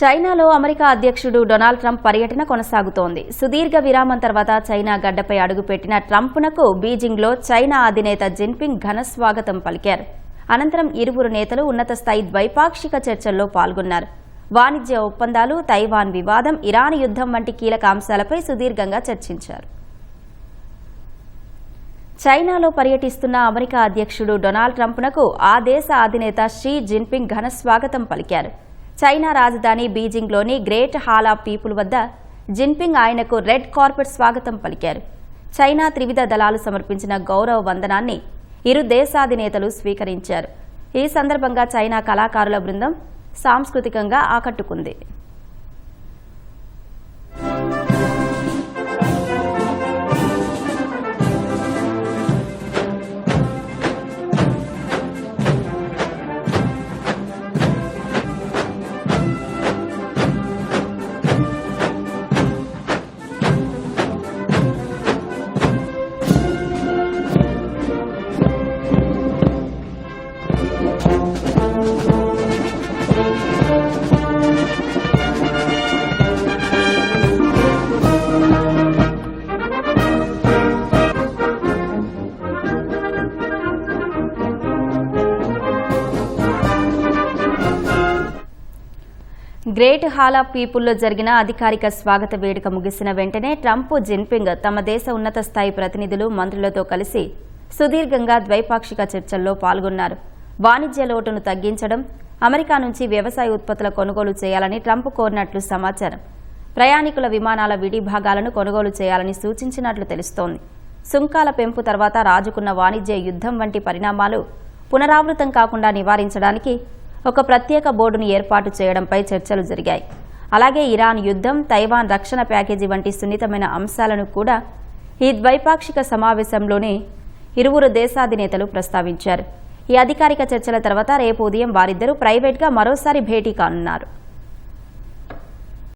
చైనాలో అమెరికా అధ్యక్షుడు Donald Trump పర్యటన కొనసాగుతోంది. సుదీర్ఘ విరామం తర్వాత చైనా గడ్డపై అడుగుపెట్టిన ట్రంప్నకు బీజింగ్లో చైనా అధినేత జిన్పింగ్ ఘన స్వాగతం పలికారు. అనంతరం ఇరువురు నేతలు ఉన్నత స్థాయి ద్వైపాక్షిక చర్చల్లో పాల్గొన్నారు. వాణిజ్య ఒప్పందాలు, తైవాన్ వివాదం, ఇరాన్ యుద్ధం వంటి కీలక అంశాలపై సుదీర్ఘంగా చర్చించారు. చైనాలో పర్యటిస్తున్న అమెరికా అధ్యక్షుడు డొనాల్డ్ ట్రంప్నకు ఆ దేశ అధినేత షీ జిన్పింగ్ ఘన స్వాగతం పలికారు. చైనా రాజధాని బీజింగ్లోని గ్రేట్ హాల్ ఆఫ్ పీపుల్ వద్ద జిన్పింగ్ ఆయనకు రెడ్ కార్పెట్ స్వాగతం పలికారు. చైనా త్రివిధ దళాలు సమర్పించిన గౌరవ వందనాన్ని ఇరు దేశాధినేతలు స్వీకరించారు. ఈ సందర్భంగా చైనా కళాకారుల బృందం సాంస్కృతికంగా ఆకట్టుకుంది. గ్రేట్ హాల్ ఆఫ్ పీపుల్లో జరిగిన అధికారిక స్వాగత వేడుక ముగిసిన వెంటనే ట్రంప్, జిన్పింగ్ తమ దేశ ఉన్నత స్థాయి ప్రతినిధులు, మంత్రులతో కలిసి సుదీర్ఘంగా ద్వైపాక్షిక చర్చల్లో పాల్గొన్నారు. వాణిజ్య లోటును తగ్గించడం, అమెరికా నుంచి వ్యవసాయ ఉత్పత్తుల కొనుగోలు చేయాలని ట్రంప్ కోరినట్లు సమాచారం. ప్రయాణికుల విమానాల విడిభాగాలను కొనుగోలు చేయాలని సూచించినట్లు తెలుస్తోంది. సుంకాల పెంపు తర్వాత రాజుకున్న వాణిజ్య యుద్ధం వంటి పరిణామాలు పునరావృతం కాకుండా నివారించడానికి ఒక ప్రత్యేక బోర్డును ఏర్పాటు చేయడంపై చర్చలు జరిగాయి. అలాగే ఇరాన్ యుద్ధం, తైవాన్ రక్షణ ప్యాకేజీ వంటి సున్నితమైన అంశాలను కూడా ఈ ద్వైపాక్షిక సమావేశంలోనే ఇరువురు దేశాధినేతలు ప్రస్తావించారు. ఈ అధికారిక చర్చల తర్వాత రేపు ఉదయం వారిద్దరూ ప్రైవేట్గా మరోసారి భేటీ కానున్నారు.